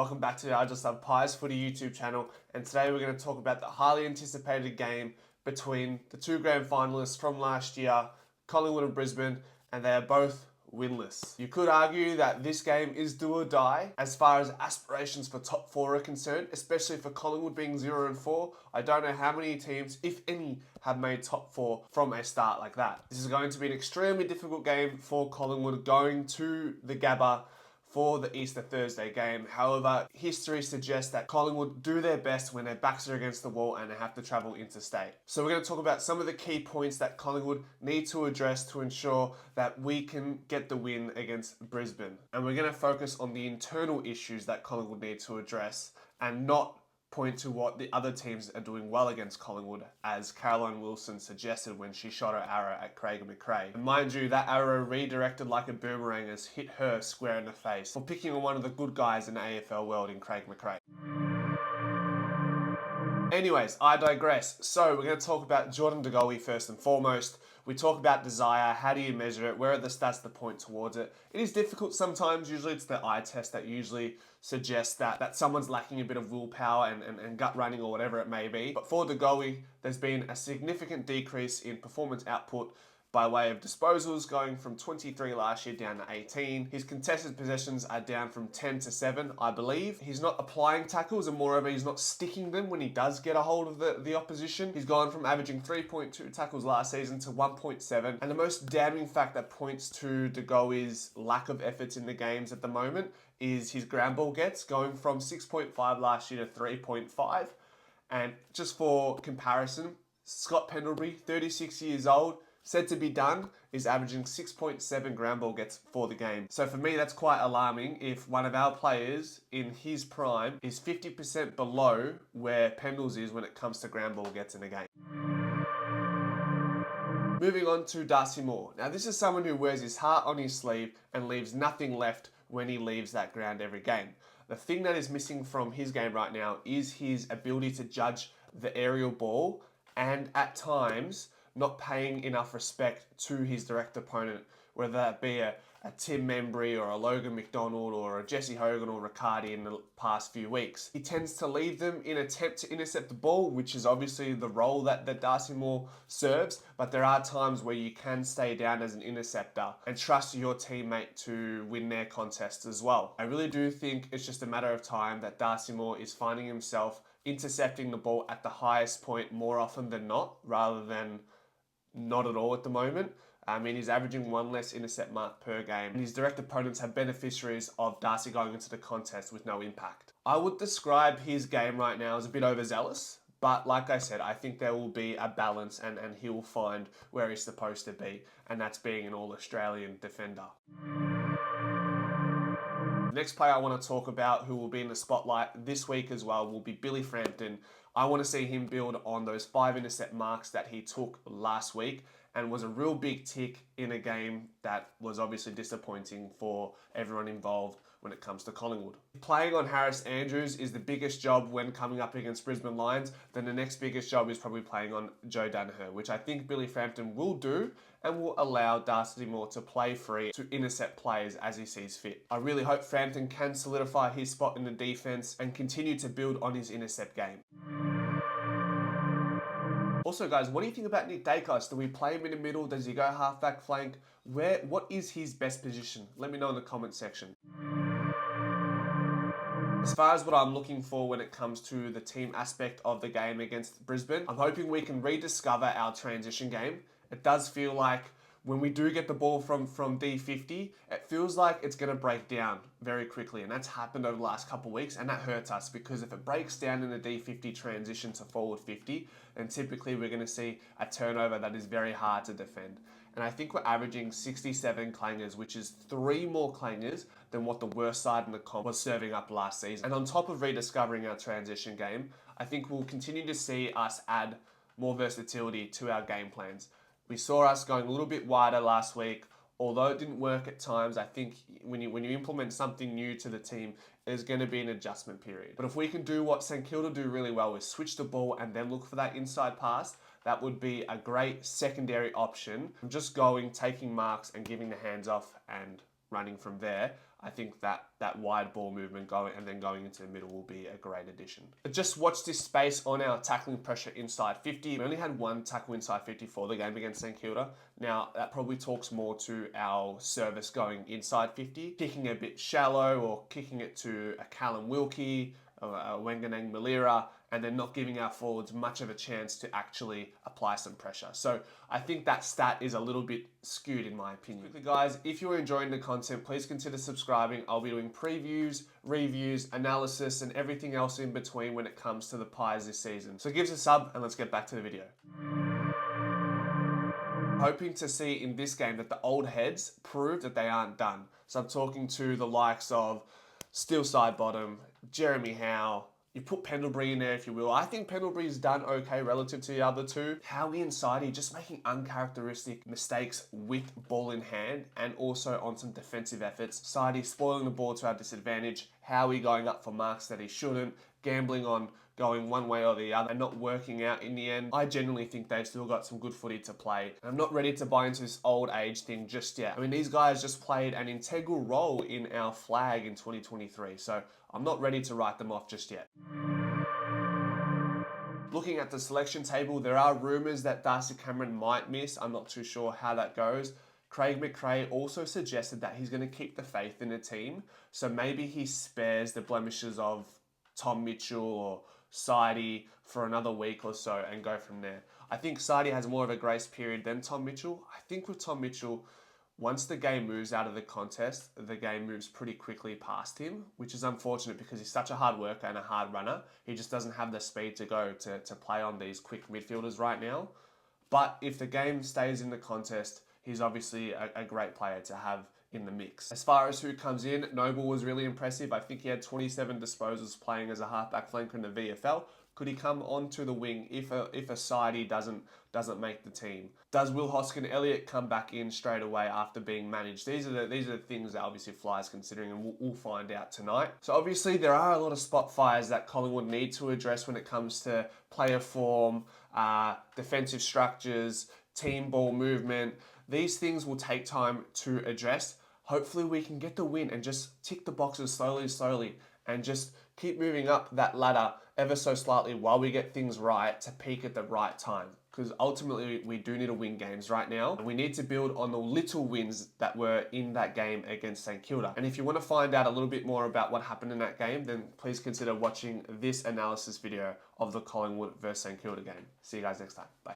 Welcome back to the I Just Love Pies Footy YouTube channel, and today we're going to talk about the highly anticipated game between the two grand finalists from last year, Collingwood and Brisbane, and they are both winless. You could argue that this game is do or die as far as aspirations for top four are concerned, especially for Collingwood being 0-4. I don't know how many teams, if any, have made top four from a start like that. This is going to be an extremely difficult game for Collingwood going to the Gabba for the Easter Thursday game. However, history suggests that Collingwood do their best when their backs are against the wall and they have to travel interstate. So we're going to talk about some of the key points that Collingwood need to address to ensure that we can get the win against Brisbane. And we're going to focus on the internal issues that Collingwood need to address and not point to what the other teams are doing well against Collingwood, as Caroline Wilson suggested when she shot her arrow at Craig McRae. And mind you, that arrow redirected like a boomerang has hit her square in the face for picking on one of the good guys in the AFL world in Craig McRae. Anyways, I digress. So we're going to talk about Jordan De Goey first and foremost. We talk about desire, how do you measure it, where are the stats that point towards it. It is difficult sometimes, usually it's the eye test that usually suggests that someone's lacking a bit of willpower and gut running or whatever it may be. But for De Goey, there's been a significant decrease in performance output by way of disposals, going from 23 last year down to 18. His contested possessions are down from 10 to 7, I believe. He's not applying tackles, and moreover, he's not sticking them when he does get a hold of the opposition. He's gone from averaging 3.2 tackles last season to 1.7. And the most damning fact that points to De Goey's lack of efforts in the games at the moment is his ground ball gets, going from 6.5 last year to 3.5. And just for comparison, Scott Pendlebury, 36 years old, said to be done, is averaging 6.7 ground ball gets for the game. So for me, that's quite alarming if one of our players in his prime is 50% below where Pendles is when it comes to ground ball gets in a game. Moving on to Darcy Moore. Now this is someone who wears his heart on his sleeve and leaves nothing left when he leaves that ground every game. The thing that is missing from his game right now is his ability to judge the aerial ball, and at times not paying enough respect to his direct opponent, whether that be a Tim Membry or a Logan McDonald or a Jesse Hogan or Riccardi in the past few weeks. He tends to leave them in attempt to intercept the ball, which is obviously the role that Darcy Moore serves, but there are times where you can stay down as an interceptor and trust your teammate to win their contests as well. I really do think it's just a matter of time that Darcy Moore is finding himself intercepting the ball at the highest point more often than not, rather than not at all at the moment. I mean, he's averaging one less intercept mark per game, and his direct opponents have beneficiaries of Darcy going into the contest with no impact. I would describe his game right now as a bit overzealous, but like I said, I think there will be a balance and he will find where he's supposed to be, and that's being an all-Australian defender. The next player I want to talk about who will be in the spotlight this week as well will be Billy Frampton. I want to see him build on those 5 intercept marks that he took last week and was a real big tick in a game that was obviously disappointing for everyone involved when it comes to Collingwood. Playing on Harris Andrews is the biggest job when coming up against Brisbane Lions. Then the next biggest job is probably playing on Joe Daniher, which I think Billy Frampton will do and will allow Darcy Moore to play free to intercept players as he sees fit. I really hope Frampton can solidify his spot in the defense and continue to build on his intercept game. Also guys, what do you think about Nick Daicos? Do we play him in the middle? Does he go halfback flank? What is his best position? Let me know in the comment section. As far as what I'm looking for when it comes to the team aspect of the game against Brisbane, I'm hoping we can rediscover our transition game. It does feel like when we do get the ball from D50, it feels like it's going to break down very quickly. And that's happened over the last couple of weeks, and that hurts us because if it breaks down in the D50 transition to forward 50, then typically we're going to see a turnover that is very hard to defend. And I think we're averaging 67 clangers, which is 3 more clangers than what the worst side in the comp was serving up last season. And on top of rediscovering our transition game, I think we'll continue to see us add more versatility to our game plans. We saw us going a little bit wider last week. Although it didn't work at times, I think when you implement something new to the team, there's going to be an adjustment period. But if we can do what St Kilda do really well, is switch the ball and then look for that inside pass, that would be a great secondary option. Just going, taking marks and giving the hands off and running from there. I think that wide ball movement going into the middle will be a great addition. Just watch this space on our tackling pressure inside 50. We only had one tackle inside 50 for the game against St Kilda. Now, that probably talks more to our service going inside 50, kicking a bit shallow or kicking it to a Callum Wilkie, a Wanganang Malira, and then not giving our forwards much of a chance to actually apply some pressure. So I think that stat is a little bit skewed in my opinion. Quickly guys, if you're enjoying the content, please consider subscribing. I'll be doing previews, reviews, analysis, and everything else in between when it comes to the Pies this season. So give us a sub and let's get back to the video. Hoping to see in this game that the old heads prove that they aren't done. So I'm talking to the likes of Steel Side Bottom, Jeremy Howe. You put Pendlebury in there if you will. I think Pendlebury's done okay relative to the other two. Howie and Sidey just making uncharacteristic mistakes with ball in hand and also on some defensive efforts. Sidey spoiling the ball to our disadvantage. Howie going up for marks that he shouldn't. Gambling on going one way or the other and not working out in the end. I genuinely think they've still got some good footy to play. I'm not ready to buy into this old age thing just yet. I mean, these guys just played an integral role in our flag in 2023, so I'm not ready to write them off just yet. Looking at the selection table, there are rumours that Darcy Cameron might miss. I'm not too sure how that goes. Craig McRae also suggested that he's going to keep the faith in the team, so maybe he spares the blemishes of Tom Mitchell or Sidey for another week or so and go from there. I think Sidey has more of a grace period than Tom Mitchell. I think with Tom Mitchell, once the game moves out of the contest, the game moves pretty quickly past him, which is unfortunate because he's such a hard worker and a hard runner. He just doesn't have the speed to go to play on these quick midfielders right now. But if the game stays in the contest, he's obviously a great player to have in the mix. As far as who comes in, Noble was really impressive. I think he had 27 disposals playing as a halfback flanker in the VFL. Could he come onto the wing if a Sidey doesn't make the team? Does Will Hoskin-Elliott come back in straight away after being managed? These are the things that obviously Fly's considering, and we'll find out tonight. So obviously there are a lot of spot fires that Collingwood need to address when it comes to player form, defensive structures, team ball movement. These things will take time to address. Hopefully we can get the win and just tick the boxes slowly and just keep moving up that ladder ever so slightly while we get things right to peak at the right time. Because ultimately we do need to win games right now. And we need to build on the little wins that were in that game against St Kilda. And if you want to find out a little bit more about what happened in that game, then please consider watching this analysis video of the Collingwood versus St Kilda game. See you guys next time. Bye.